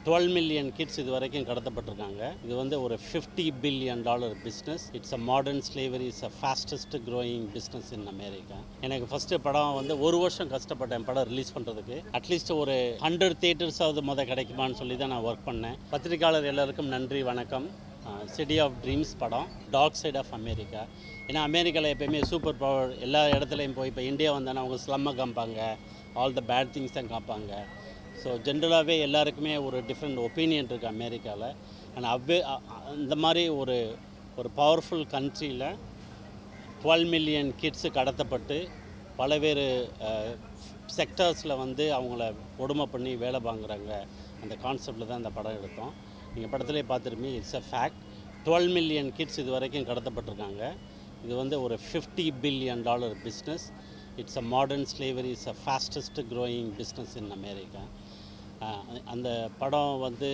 12 million kids இது வரைக்கும் கடத்தப்பட்டிருக்காங்க. இது வந்து ஒரு $50 billion business. It's a modern slavery, it's a fastest growing business in America. எனக்கு ஃபஸ்ட்டு படம் வந்து ஒரு வருஷம் கஷ்டப்பட்டேன் படம் ரிலீஸ் பண்ணுறதுக்கு. அட்லீஸ்ட் ஒரு 100 தியேட்டர்ஸாவது கிடைக்குமான்னு சொல்லி தான் நான் ஒர்க் பண்ணேன். பத்திரிகையாளர் எல்லாருக்கும் நன்றி, வணக்கம். சிட்டி ஆஃப் ட்ரீம்ஸ் படம், டார்க் சைட் ஆஃப் அமெரிக்கா. ஏன்னா அமெரிக்காவில் எப்போயுமே சூப்பர் பவர் எல்லா இடத்துலையும் போய், இப்போ இந்தியா வந்தானா அவங்க ஸ்லம்மை காமிப்பாங்க, ஆல் த பேட் திங்ஸ் தான் காமிப்பாங்க. ஸோ ஜென்ரலாகவே எல்லாருக்குமே ஒரு டிஃப்ரெண்ட் ஒப்பீனியன் இருக்குது அமெரிக்காவில். அண்ட் இந்த மாதிரி ஒரு பவர்ஃபுல் கண்ட்ரியில் 12 million கிட்ஸு கடத்தப்பட்டு பலவேறு செக்டர்ஸில் வந்து அவங்கள கொடுமை பண்ணி வேலை வாங்குறாங்க. அந்த கான்செப்டில் தான் இந்த படம் எடுத்தோம். நீங்கள் படத்துலேயே பார்த்துருப்பீங்க, it's a fact. 12 million kids இது வரைக்கும் கடத்தப்பட்டிருக்காங்க. இது வந்து ஒரு $50 billion business. It's a modern slavery, it's a fastest growing business in America. அந்த படம் வந்து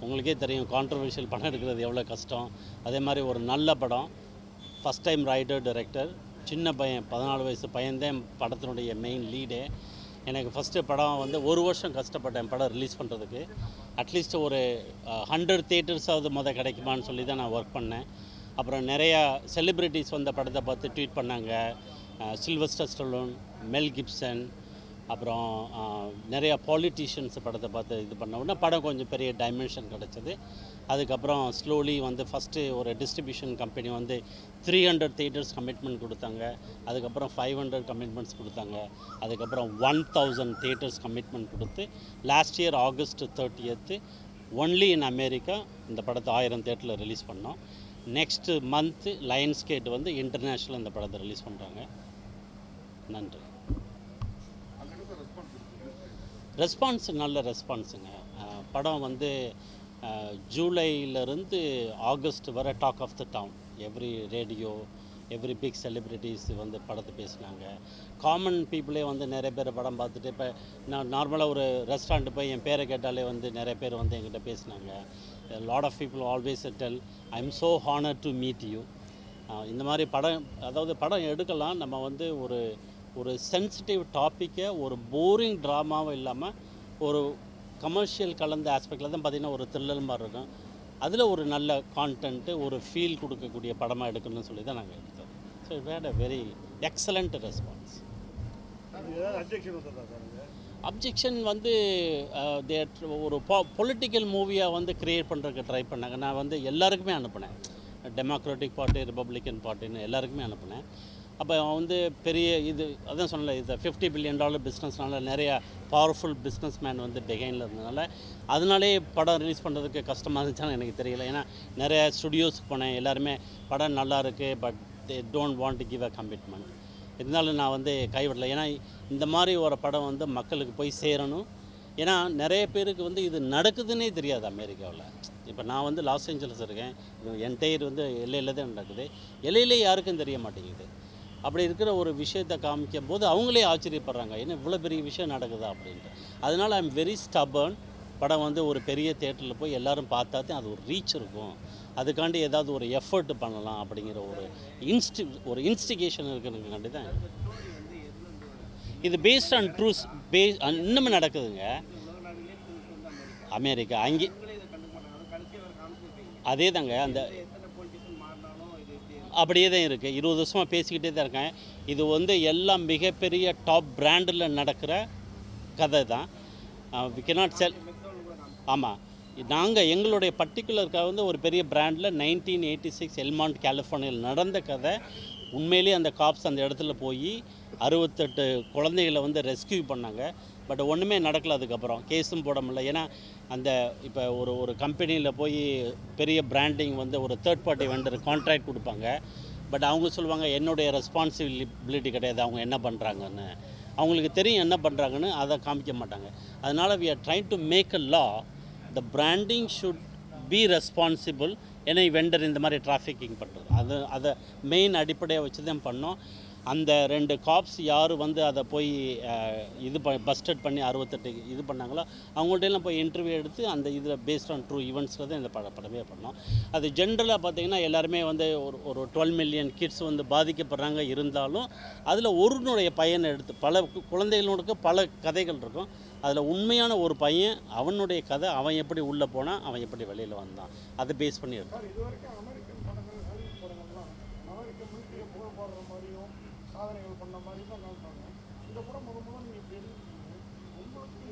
உங்களுக்கே தெரியும், கான்ட்ரவர்ஷியல் படம் எடுக்கிறது எவ்வளோ கஷ்டம். அதே மாதிரி ஒரு நல்ல படம், ஃபஸ்ட் டைம் ரைட்டர் டைரக்டர், சின்ன பையன், 14 வயசு பையன்தான் படத்தினுடைய மெயின் லீடே. எனக்கு ஃபஸ்ட்டு படம் வந்து ஒரு வருஷம் கஷ்டப்பட்டேன் படம் ரிலீஸ் பண்ணுறதுக்கு. அட்லீஸ்ட் ஒரு 100 தியேட்டர்ஸாவது கிடைக்குமான்னு சொல்லி தான் நான் ஒர்க் பண்ணேன். அப்புறம் நிறையா செலிப்ரிட்டிஸ் வந்த படத்தை பார்த்து ட்வீட் பண்ணாங்க. சில்வஸ்டர் ஸ்டலோன், மெல் கிப்சன், அப்புறம் நிறையா பாலிட்டிஷியன்ஸ் படத்தை பார்த்து இது பண்ண உடனே படம் கொஞ்சம் பெரிய டைமென்ஷன் கிடச்சிது. அதுக்கப்புறம் ஸ்லோலி வந்து ஃபஸ்ட்டு ஒரு டிஸ்ட்ரிபியூஷன் கம்பெனி வந்து 300 தியேட்டர்ஸ் கமிட்மெண்ட் கொடுத்தாங்க. அதுக்கப்புறம் 500 கமிட்மெண்ட்ஸ் கொடுத்தாங்க. அதுக்கப்புறம் 1000 தியேட்டர்ஸ் கமிட்மெண்ட் கொடுத்து last year August 30 only in America இந்த படத்தை 1000 தியேட்டரில் ரிலீஸ் பண்ணோம். நெக்ஸ்ட்டு மந்த்து லயன்ஸ் கேட் வந்து இன்டர்நேஷ்னல் இந்த படத்தை ரிலீஸ் பண்ணுறாங்க. நன்றி. ரெஸ்பான்ஸ் நல்ல ரெஸ்பான்ஸுங்க. படம் வந்து ஜூலையிலேருந்து ஆகஸ்ட் வரை talk of the town. Every radio, every big celebrities வந்து படத்தை பேசினாங்க. காமன் பீப்புளே வந்து நிறைய பேர் படம் பார்த்துட்டு, இப்போ நான் நார்மலாக ஒரு ரெஸ்டாரண்ட்டு போய் என் பேரை கேட்டாலே வந்து நிறைய பேர் வந்து என்கிட்ட பேசினாங்க. Lot of people always tell I am so honour to meet you. இந்த மாதிரி படம், அதாவது படம் எடுக்கலாம், நம்ம வந்து ஒரு சென்சிட்டிவ் டாப்பிக்கை ஒரு போரிங் ட்ராமாவும் இல்லாமல் ஒரு கமர்ஷியல் கலந்த ஆஸ்பெக்டில் தான் பார்த்திங்கன்னா ஒரு த்ரில்லர் மாதிரி இருக்கும். அதில் ஒரு நல்ல கான்டென்ட்டு, ஒரு ஃபீல் கொடுக்கக்கூடிய படமாக எடுக்கணும்னு சொல்லி தான் நாங்கள் எடுத்தோம். So it had a very excellent response. Objection வந்து ஒரு பொலிட்டிக்கல் மூவியாக வந்து க்ரியேட் பண்ணுறதுக்கு ட்ரை பண்ணாங்க. நான் வந்து எல்லாருக்குமே அனுப்பினேன், டெமோக்ராட்டிக் பார்ட்டி, ரிப்பப்ளிக்கன் பார்ட்டின்னு எல்லாருக்குமே அனுப்பினேன். அப்போ வந்து பெரிய இது அதான் சொன்னல, இது $50 billion பிஸ்னஸ்னால நிறையா பவர்ஃபுல் பிஸ்னஸ் மேன் வந்து பிகைனில் இருந்ததுனால அதனாலே படம் ரிலீஸ் பண்ணுறதுக்கு கஷ்டமாக இருந்துச்சான்னு எனக்கு தெரியல. ஏன்னா நிறைய ஸ்டுடியோஸுக்கு போனேன், எல்லாருமே படம் நல்லா இருக்குது, but they don't want to give a commitment. இருந்தாலும் நான் வந்து கைவிடலை. ஏன்னா இந்த மாதிரி ஒரு படம் வந்து மக்களுக்கு போய் சேரணும். ஏன்னா நிறைய பேருக்கு வந்து இது நடக்குதுன்னே தெரியாது அமெரிக்காவில். இப்போ நான் வந்து லாஸ் ஏஞ்சல்ஸ் இருக்கேன், என்டையர் வந்து எல்லையில் தான் நடக்குது, எல்லையிலே யாருக்கும் தெரிய மாட்டேங்குது. அப்படி இருக்கிற ஒரு விஷயத்தை காமிக்கும் போது அவங்களே ஆச்சரியப்படுறாங்க, ஏன்னா இவ்வளோ பெரிய விஷயம் நடக்குதா அப்படின்ட்டு. அதனால் ஐ எம் வெரி ஸ்டபர்ன். படம் வந்து ஒரு பெரிய தியேட்டரில் போய் எல்லோரும் பார்த்தா தான் அது ஒரு ரீச் இருக்கும். அதுக்காண்டி ஏதாவது ஒரு எஃபர்ட் பண்ணலாம் அப்படிங்கிற ஒரு இன்ஸ்டிகேஷன் இருக்கிறதுக்காண்டி தான் இது. பேஸ்ட் ஆன் ட்ரூஸ், இன்னும் நடக்குதுங்க அமெரிக்கா. அங்கே அதே தாங்க, அந்த அப்படியே தான் இருக்குது. 20 வருஷமாக பேசிக்கிட்டே தான் இருக்கேன். இது வந்து எல்லாம் மிகப்பெரிய டாப் பிராண்டில் நடக்கிற கதை தான். வி கேனாட் செல். ஆமாம், நாங்கள் எங்களுடைய பர்டிகுலர் வந்து ஒரு பெரிய பிராண்டில் 1986 எல்மாண்ட் கலிஃபோர்னியாவில் நடந்த கதை. உண்மையிலேயே அந்த காப்ஸ் அந்த இடத்துல போய் 68 குழந்தைகளை வந்து ரெஸ்கியூ பண்ணாங்க. பட் ஒன்றுமே நடக்கலை. அதுக்கப்புறம் கேஸும் போட முடியல. ஏன்னா அந்த இப்போ ஒரு கம்பெனியில் போய் பெரிய பிராண்டிங் வந்து ஒரு தேர்ட் பார்ட்டி வெண்டர் கான்ட்ராக்ட் கொடுப்பாங்க. பட் அவங்க சொல்லுவாங்க என்னுடைய ரெஸ்பான்சிபிலிட்டி கிடையாது, அவங்க என்ன பண்ணுறாங்கன்னு. அவங்களுக்கு தெரியும் என்ன பண்ணுறாங்கன்னு, அதை காமிக்க மாட்டாங்க. அதனால் we are trying to make a law, the branding should be responsible. ஏன்னா வெண்டர் இந்த மாதிரி டிராஃபிக்கிங் பண்ணுறது, அதை மெயின் அடிப்படையாக வச்சு தான் பண்ணோம். அந்த 2 காப்ஸ் யார் வந்து அதை போய் இது பஸ்டட் பண்ணி 68 இது பண்ணாங்களோ அவங்கள்ட்டெல்லாம் போய் இன்டர்வியூ எடுத்து அந்த இதில் பேஸ்ட் ஆன் ட்ரூ ஈவெண்ட்ஸில் தான் இந்த படமே பண்ணோம். அது ஜென்ரலாக பார்த்திங்கன்னா எல்லாருமே வந்து ஒரு 12 மில்லியன் கிட்ஸ் வந்து பாதிக்கப்படுறாங்க. இருந்தாலும் அதில் ஒருனுடைய பையனை எடுத்து பல குழந்தைகளுக்கு பல கதைகள் இருக்கும். அதில் உண்மையான ஒரு பையன் அவனுடைய கதை, அவன் எப்படி உள்ளே போனான், அவன் எப்படி வெளியில் வந்தான், அதை பேஸ் பண்ணி எடுத்தான். சாதனைகள் பண்ண மாதிரி தான் காமிப்பாங்க. இந்த படம் முதல்ல நீங்கள் எப்படி எடுத்துருக்கீங்க? உங்களுக்கு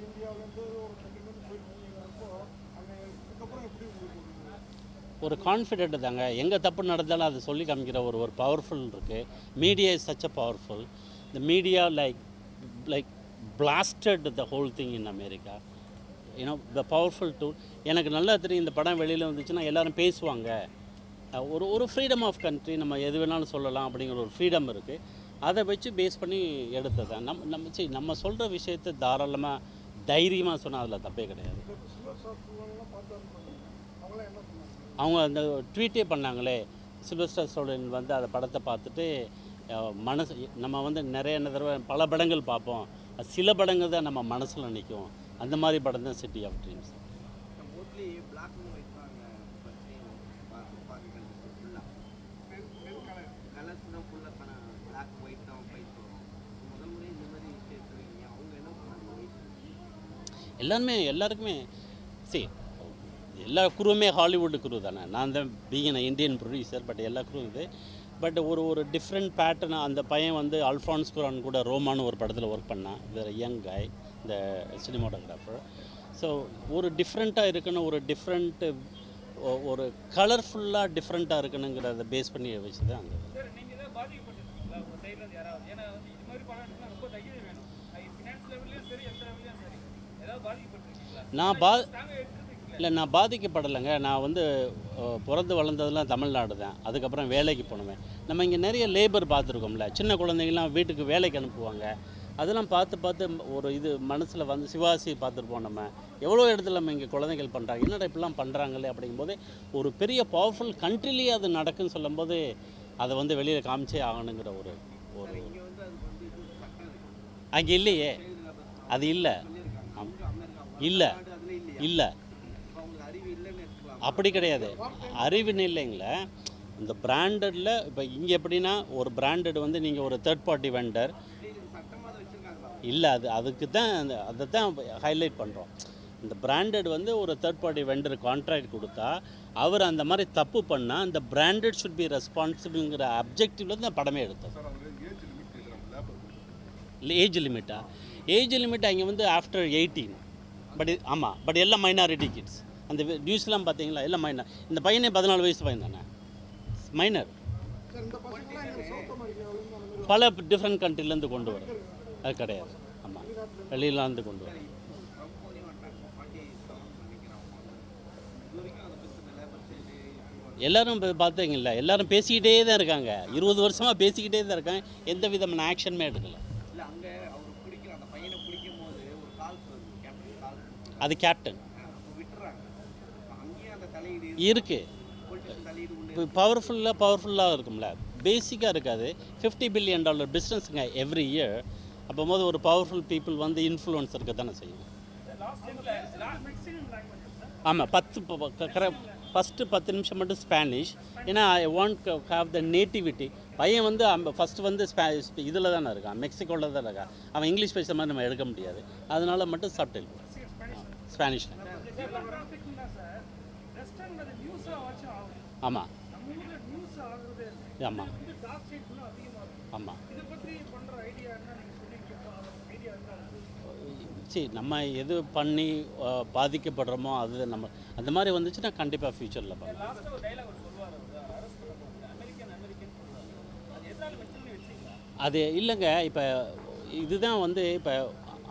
இந்தியாவிலேருந்து ஒரு கண்டிப்பாக போயிருக்கீங்கப்போ அங்கே இதுக்கப்புறம் எப்படி உங்களுக்கு ஒரு கான்ஃபிடென்ட் தாங்க. எங்கே தப்பு நடந்தாலும் அதை சொல்லி காமிக்கிற ஒரு பவர்ஃபுல் இருக்குது. Media is such a powerful. இந்த media like blasted the whole thing in America. The powerful tool. எனக்கு நல்லா தெரியும் இந்த படம் வெளியில் வந்துச்சுன்னா எல்லோரும் பேசுவாங்க. ஒரு ஃப்ரீடம் ஆஃப் கண்ட்ரி, நம்ம எது வேணாலும் சொல்லலாம் அப்படிங்கிற ஒரு ஃப்ரீடம் இருக்குது. அதை வச்சு பேஸ் பண்ணி எடுத்தது தான். நம்ம சொல்கிற விஷயத்தை தாராளமாக தைரியமாக சொன்னால் அதில் தப்பே கிடையாது. அவங்க அந்த ட்வீட்டே பண்ணாங்களே, சில்வஸ்டர் ஸ்டாலோன் வந்து அந்த படத்தை பார்த்துட்டு மனசு நம்ம வந்து நிறைய தடவை பல படங்கள் பார்ப்போம், சில படங்கள் தான் நம்ம மனசில் நிற்கும். அந்த மாதிரி படம் தான் சிட்டி ஆஃப் ட்ரீம்ஸ். எல்லாருக்குமே எல்லா குருவுமே ஹாலிவுட் குரு தானே. நான் தான் பீயிங் இந்தியன் ப்ரொடியூசர், பட் எல்லா குருவும் இது. பட் ஒரு டிஃப்ரெண்ட் பேட்டர்ன். அந்த பையன் வந்து அல்ஃபான்ஸ் குரான் கூட ரோமான்னு ஒரு படத்தில் ஒர்க் பண்ணான். வேறு யங் காய், இந்த சினிமாட்டோகிராஃபர். ஸோ ஒரு டிஃப்ரெண்ட்டாக இருக்கணும், ஒரு டிஃப்ரெண்ட்டு ஒரு கலர்ஃபுல்லாக டிஃப்ரெண்ட்டாக இருக்கணுங்கிறத பேஸ் பண்ணி வச்சு தான் அந்த நான் பாதிக்கப்படலைங்க. நான் வந்து பிறந்து வளர்ந்ததெல்லாம் தமிழ்நாடு தான். அதுக்கப்புறம் வேலைக்கு போனேன். நம்ம இங்கே நிறைய லேபர் பார்த்துருக்கோம்ல, சின்ன குழந்தைங்கள்லாம் வீட்டுக்கு வேலைக்கு அனுப்புவாங்க. அதெல்லாம் பார்த்து ஒரு இது மனசில் வந்து சிவாசி பார்த்துருப்போம். நம்ம எவ்வளோ இடத்துல நம்ம இங்கே குழந்தைகள் பண்ணுறாங்க, என்னடா இப்படிலாம் பண்ணுறாங்களே அப்படிங்கும்போது ஒரு பெரிய பவர்ஃபுல் கண்ட்ரிலேயே அது நடக்குன்னு சொல்லும்போது அதை வந்து வெளியில் காமிச்சே ஆகணுங்கிற ஒரு அங்கே இல்லையே. அது இல்லை இல்லை அப்படி கிடையாது. அறிவுன்னு இல்லைங்களே, இந்த பிராண்டடில் இப்போ இங்கே எப்படின்னா ஒரு பிராண்டட் வந்து நீங்கள் ஒரு தேர்ட் பார்ட்டி வெண்டர் இல்லை, அதுக்கு தான் அதை தான் ஹைலைட் பண்ணுறோம். இந்த பிராண்டட் வந்து ஒரு தேர்ட் பார்ட்டி வெண்டர் கான்ட்ராக்ட் கொடுத்தா அவர் அந்த மாதிரி தப்பு பண்ணால் அந்த பிராண்டட் ஷுட் பி ரெஸ்பான்சிபிள்ங்கிற அப்ஜெக்டிவ்ல தான் படமே எடுத்தோம். இல்லை ஏஜ் லிமிட் அங்கே வந்து ஆஃப்டர் 18. பட் எல்லாம் மைனாரிட்டி கிட்ஸ். அந்த நியூஸ்லாம் பார்த்தீங்களா, எல்லாம் மைனர். இந்த பையனே 14 வயசு பையன் தானே, மைனர். பல டிஃப்ரெண்ட் கண்ட்ரிலேருந்து கொண்டு வரும், அது கிடையாது. ஆமாம், வெளியிலேருந்து கொண்டு வரும். எல்லோரும் பார்த்தீங்கல்ல, எல்லோரும் பேசிக்கிட்டே தான் இருக்காங்க. 20 வருஷமாக பேசிக்கிட்டே தான் இருக்காங்க. எந்த விதமான ஆக்ஷனுமே எடுக்கலை. அது கேப்டன் இருக்குது. பவர்ஃபுல்லாக இருக்கும்ல, பேசிக்காக இருக்காது. $50 பில்லியன் பிஸ்னஸ்ங்க எவ்ரி இயர். அப்போது ஒரு பவர்ஃபுல் பீப்புள் வந்து இன்ஃப்ளூயன்ஸ் இருக்க தானே செய்யும். ஆமாம், ஃபஸ்ட்டு 10 நிமிஷம் மட்டும் ஸ்பானிஷ். ஏன்னா I want have the nativity. பையன் வந்து ஃபஸ்ட்டு வந்து இதில் தானே இருக்கான், மெக்சிகோவில் தான் இருக்கான். அவன் இங்கிலீஷ் பேசுகிற மாதிரி நம்ம எடுக்க முடியாது. அதனால மட்டும் சப்டைல் ஸ்பானிஷில். ஆமாம் ஆமாம் ஆமாம். சரி, நம்ம எது பண்ணி பாதிக்கப்படுறோமோ அது நம்ம அந்த மாதிரி வந்துச்சுன்னா கண்டிப்பாக ஃப்யூச்சரில் பண்ணலாம். அது இல்லைங்க. இப்போ இதுதான் வந்து இப்போ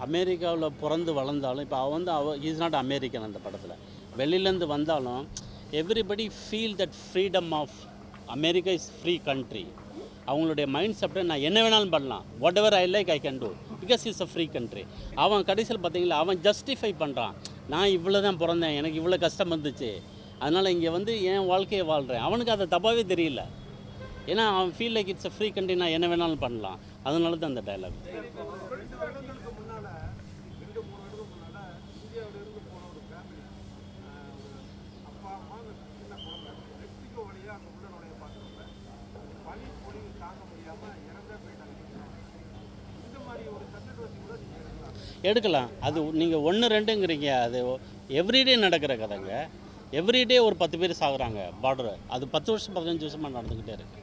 அமெரிக்காவில் பிறந்து வளர்ந்தாலும் இப்போ இஸ் நாட் அமெரிக்கன். அந்த படத்தில் வெளியிலேருந்து வந்தாலும் everybody feel that freedom of America is free country. அவங்களுடைய மைண்ட் செட்டை நான் என்ன வேணாலும் பண்ணலாம், whatever I like I can do because it's a free country. அவன் கடைசியில் பார்த்தீங்களா அவன் ஜஸ்டிஃபை பண்ணுறான், நான் இவ்வளோ தான் பிறந்தேன், எனக்கு இவ்வளோ கஷ்டம் வந்துச்சு, அதனால் இங்கே வந்து என் வாழ்க்கையை வாழ்கிறேன். அவனுக்கு அதை தப்பாகவே தெரியல. ஏன்னா அவன் feel like it's a free country, நான் என்ன வேணாலும் பண்ணலாம். அதனால தான் அந்த டைலாக். 2 வருடங்களுக்கு முன்னால 2-3 வருடங்களுக்கு முன்னால இந்தியாவிலிருந்து போன ஒரு ஃபேமிலி, அப்பா அம்மா சின்ன குழந்தை மெக்சிகோ வழியாக அங்கே உள்ள நுழைய பார்க்குறப்ப பனி பொழிவு தாங்க முடியாமல் இறந்தே போயிட்டாங்க. இந்த மாதிரி ஒரு கன்சல்டன்சி கூட நீங்கள் எடுக்கலாம். அது நீங்கள் 1-2ங்கிறீங்க, அது எவ்ரிடே நடக்கிற கதைங்க. எவ்ரிடே ஒரு 10 பேர் சாகுறாங்க பார்டர். அது 10 வருஷம் 15 வருஷமாக நடந்துக்கிட்டே இருக்கு.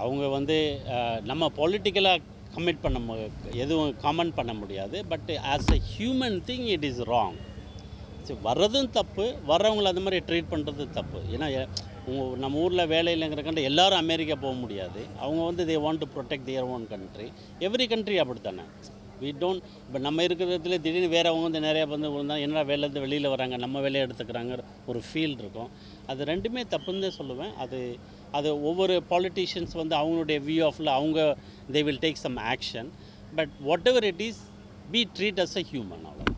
அவங்க வந்து நம்ம பொலிட்டிக்கலாக கமிட் பண்ண எதுவும் காமெண்ட் பண்ண முடியாது. But as a human thing it is wrong. சரி, வர்றதும் தப்பு, வர்றவங்களை அந்த மாதிரி ட்ரீட் பண்ணுறது தப்பு. ஏன்னா நம்ம ஊரில் வேலை இல்லைங்கிறக்காண்ட எல்லாரும் அமெரிக்கா போக முடியாது. அவங்க வந்து they want to protect their own country. Every country அப்படித்தானே. வி டோன்ட் இப்போ நம்ம இருக்கிறதுல திடீர்னு வேறவங்க வந்து நிறையா வந்து விழுந்தா என்னடா வேலையிலேருந்து வெளியில் வராங்க, நம்ம வேலையை எடுத்துக்கிறாங்க ஒரு ஃபீல் இருக்கும். அது ரெண்டுமே தப்புன்னு தான் சொல்லுவேன். அது ஒவ்வொரு பாலிட்டிஷியன்ஸ் வந்து அவங்களுடைய வியூ ஆஃபில் அவங்க they will take some action. But whatever it is, be treat as a human. அவ்வளோ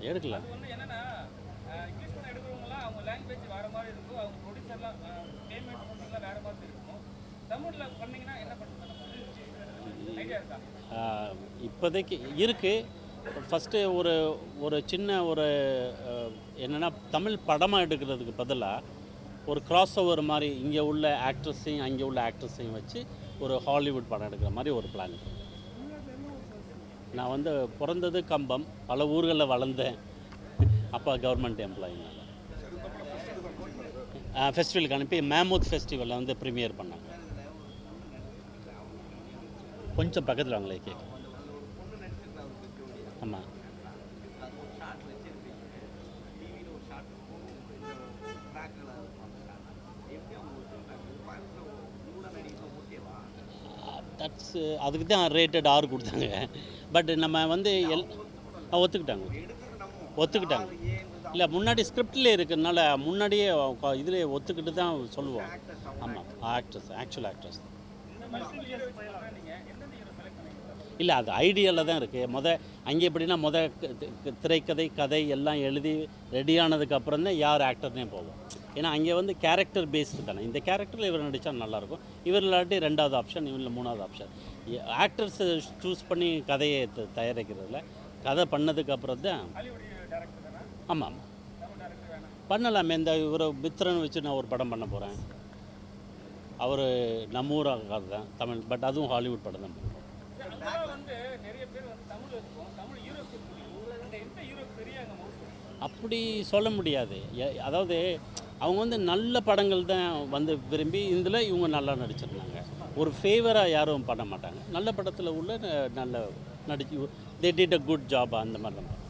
எடுக்கலாம். இப்போதைக்கு இருக்குது. ஃபஸ்ட்டு ஒரு சின்ன என்னென்னா தமிழ் படமாக எடுக்கிறதுக்கு பதிலாக ஒரு கிராஸ் ஓவர் மாதிரி இங்கே உள்ள ஆக்ட்ரஸையும் அங்கே உள்ள ஆக்ட்ரஸையும் வச்சு ஒரு ஹாலிவுட் படம் எடுக்கிற மாதிரி ஒரு பிளான் இருக்குது. நான் வந்து பிறந்தது கம்பம், பல ஊர்களில் வளர்ந்தேன். அப்பா கவர்மெண்ட் எம்ப்ளாயினால ஃபெஸ்டிவலுக்கு அனுப்பி மேமூத் ஃபெஸ்டிவலில் வந்து ப்ரீமியர் பண்ணாங்க. கொஞ்சம் பக்கத்தில் வாங்களே கேட்க. ஆமாம். தட்ஸ் அதுக்கு தான் ரேட்டட் R கொடுத்தாங்க. பட் நம்ம வந்து ஒத்துக்கிட்டாங்க. இல்லை, முன்னாடி ஸ்கிரிப்டில் இருக்கிறதுனால முன்னாடியே இதில் ஒத்துக்கிட்டு தான் சொல்லுவோம். ஆமாம், ஆக்சுவல் ஆக்ட்ரஸ். இல்லை, அது ஐடியாவில் தான் இருக்குது. அங்கே எப்படின்னா திரைக்கதை கதை எல்லாம் எழுதி ரெடியானதுக்கப்புறம் தான் யார் ஆக்டர்னே போவோம். ஏன்னா அங்கே வந்து கேரக்டர் பேஸ்டு தானே. இந்த கேரக்டரில் இவர் நடித்தா நல்லாயிருக்கும், இவர் இல்லாட்டி 2வது ஆப்ஷன், இவரில் 3வது ஆப்ஷன். ஆக்டர்ஸை சூஸ் பண்ணி கதையை தயாரிக்கிறதுல கதை பண்ணதுக்கப்புறம் தான். ஆமாம், பண்ணலாமே. இந்த இவர் மித்ரன் வச்சு நான் ஒரு படம் பண்ண போகிறேன். அவர் நம்ம ஊராக தான் தமிழ், பட் அதுவும் ஹாலிவுட் படம் தான் பண்ணுறோம். அப்படி சொல்ல முடியாது. அதாவது அவங்க வந்து நல்ல படங்கள் தான் வந்து விரும்பி இதில் இவங்க நல்லா நடிச்சிருந்தாங்க. ஒரு ஃபேவராக யாரும் பண்ண மாட்டாங்க. நல்ல படத்தில் உள்ள நல்ல நடிச்சு they did a good job, அந்த மாதிரி தான்.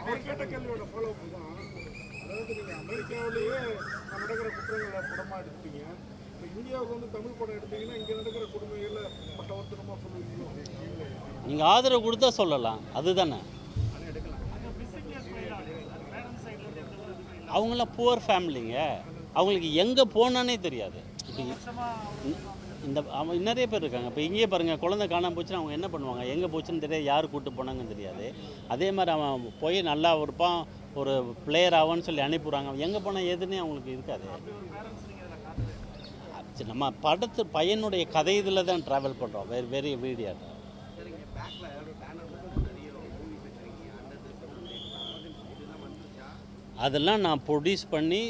அவர் கேட்ட கேள்வியோட ஃபாலோ அப் தான். அதாவது நீங்கள் அமெரிக்காவிலேயே நடக்கிற குற்றங்களை படமாக எடுத்தீங்க, இப்போ இந்தியாவுக்கு வந்து தமிழ் படம் எடுத்தீங்கன்னா இங்கே நடக்கிற கொடுமைகளை பட்டவர்த்தனமாக சொல்லுவீங்களோ? நீங்கள் ஆதரவு கொடுத்தா சொல்லலாம், அதுதானே. அவங்களாம் புவர் ஃபேமிலிங்க, அவங்களுக்கு எங்கே போனானே தெரியாது. இந்த நிறைய பேர் இருக்காங்க. இப்போ இங்கேயே பாருங்கள், குழந்தை காணாமல் போச்சுன்னா அவங்க என்ன பண்ணுவாங்க, எங்கே போச்சுன்னு தெரியாது, யார் கூப்பிட்டு போனாங்கன்னு தெரியாது. அதே மாதிரி அவன் போய் நல்லா இருப்பான், ஒரு பிளேயர் ஆவான்னு சொல்லி அனுப்பிடுறாங்க. எங்கே போனால் எதுன்னே அவங்களுக்கு இருக்காது. நம்ம பையனுடைய கதை இதில் தான் ட்ராவல் பண்ணுறோம், வெரி வீடியோ. அதெல்லாம் நான் ப்ரொடியூஸ் பண்ணி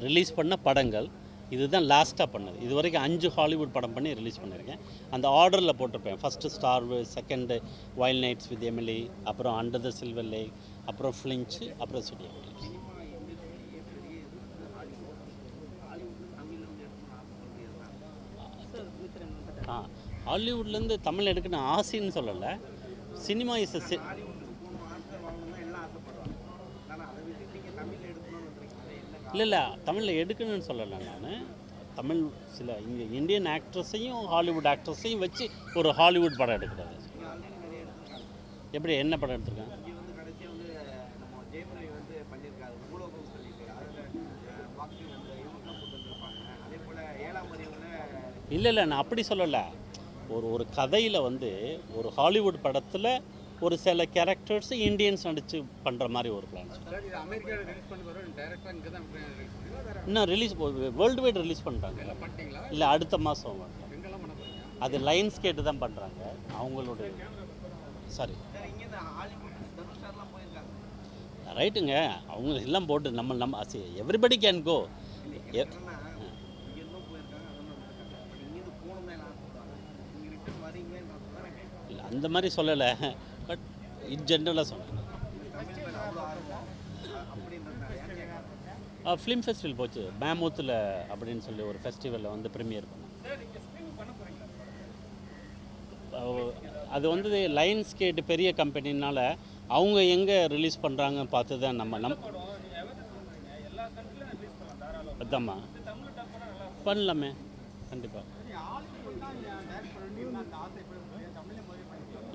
ரிலீஸ் பண்ண படங்கள். இதுதான் லாஸ்ட்டாக பண்ணது. இது வரைக்கும் 5 ஹாலிவுட் படம் பண்ணி ரிலீஸ் பண்ணியிருக்கேன். அந்த ஆர்டரில் போட்டிருப்பேன். First star, second wild nights with Emily, அப்புறம் அண்டர் த சில்வர் லேக், அப்புறம் ஃப்ளின்ச்சு, அப்புறம் சிட்டி ஆஃப் ட்ரீம்ஸ். ஹாலிவுட்லேருந்து தமிழ் எடுக்கணும் ஆசைன்னு சொல்லலை. சினிமா இஸ் இல்லை தமிழில் எடுக்கணும்னு சொல்லலை. நான் தமிழ் சில இங்கே இந்தியன் ஆக்ட்ரஸையும் ஹாலிவுட் ஆக்ட்ரஸையும் வச்சு ஒரு ஹாலிவுட் படம் எடுக்கிறது. எப்படி என்ன படம் எடுத்திருக்கேன்? இல்லை நான் அப்படி சொல்லலை. ஒரு கதையில் வந்து ஒரு ஹாலிவுட் படத்தில் ஒரு சில கேரக்டர்ஸ் இந்தியன்ஸ் நடித்து பண்ணுற மாதிரி ஒரு பிளான். இன்னும் ரிலீஸ் வேர்ல்டு வைட் ரிலீஸ் பண்ணுறாங்க. இல்லை அடுத்த மாதம். அது லைன்ஸ் கேட்டு தான் பண்ணுறாங்க அவங்களோட. சாரி ரைட்டுங்க, அவங்க எல்லாம் போட்டு நம்ம எவ்ரிபடி கேன் கோ. இல்லை அந்த மாதிரி சொல்லலை, பட் இன் ஜென்ரலாக சொன்னேன். ஃபிலிம் ஃபெஸ்டிவல் போச்சு மேமூத்தில் அப்படின்னு சொல்லி ஒரு ஃபெஸ்டிவலில் வந்து ப்ரீமியர் பண்ணேன். அது வந்து லைன்ஸ் கேட்டு பெரிய கம்பெனினால அவங்க எங்கே ரிலீஸ் பண்ணுறாங்க பார்த்து தான் நம்ம அதாம்மா பண்ணலாமே கண்டிப்பாக.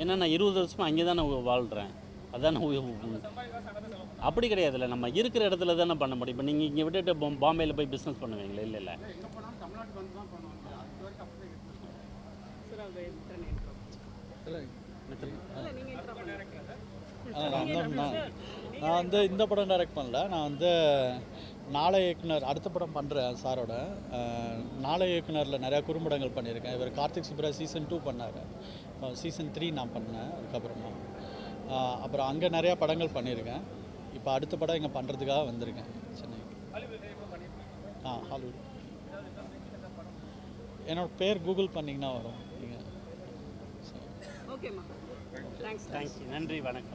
ஏன்னா நான் 20 வருஷமாக அங்கே தானே வாழ்கிறேன். அதான் அப்படி கிடையாதுல்ல, நம்ம இருக்கிற இடத்துல தானே பண்ண முடியும். இப்போ நீங்கள் இங்கே விட்டுட்டு பாம்பேயில் போய் பிஸ்னஸ் பண்ணுவீங்களா? இல்லை நான் வந்து இந்த படம் டைரக்ட் பண்ணல. நான் வந்து நாளை இயக்குனர் அடுத்த படம் பண்ணுறேன் சாரோட. நாளை இயக்குனரில் நிறையா குறும்படங்கள் பண்ணியிருக்கேன். இவர் கார்த்திக் சுப்ராஜ் சீசன் 2 பண்ணார். சீசன் 3 நான் பண்ணேன் அதுக்கப்புறமா. அப்புறம் அங்கே நிறையா படங்கள் பண்ணியிருக்கேன். இப்போ அடுத்த படம் இங்கே பண்ணுறதுக்காக வந்திருக்கேன் சென்னை. ஹாலிவுட். என்னோட பேர் கூகுள் பண்ணிங்கன்னா வரும் நீங்கள். தேங்க்ஸ். நன்றி, வணக்கம்.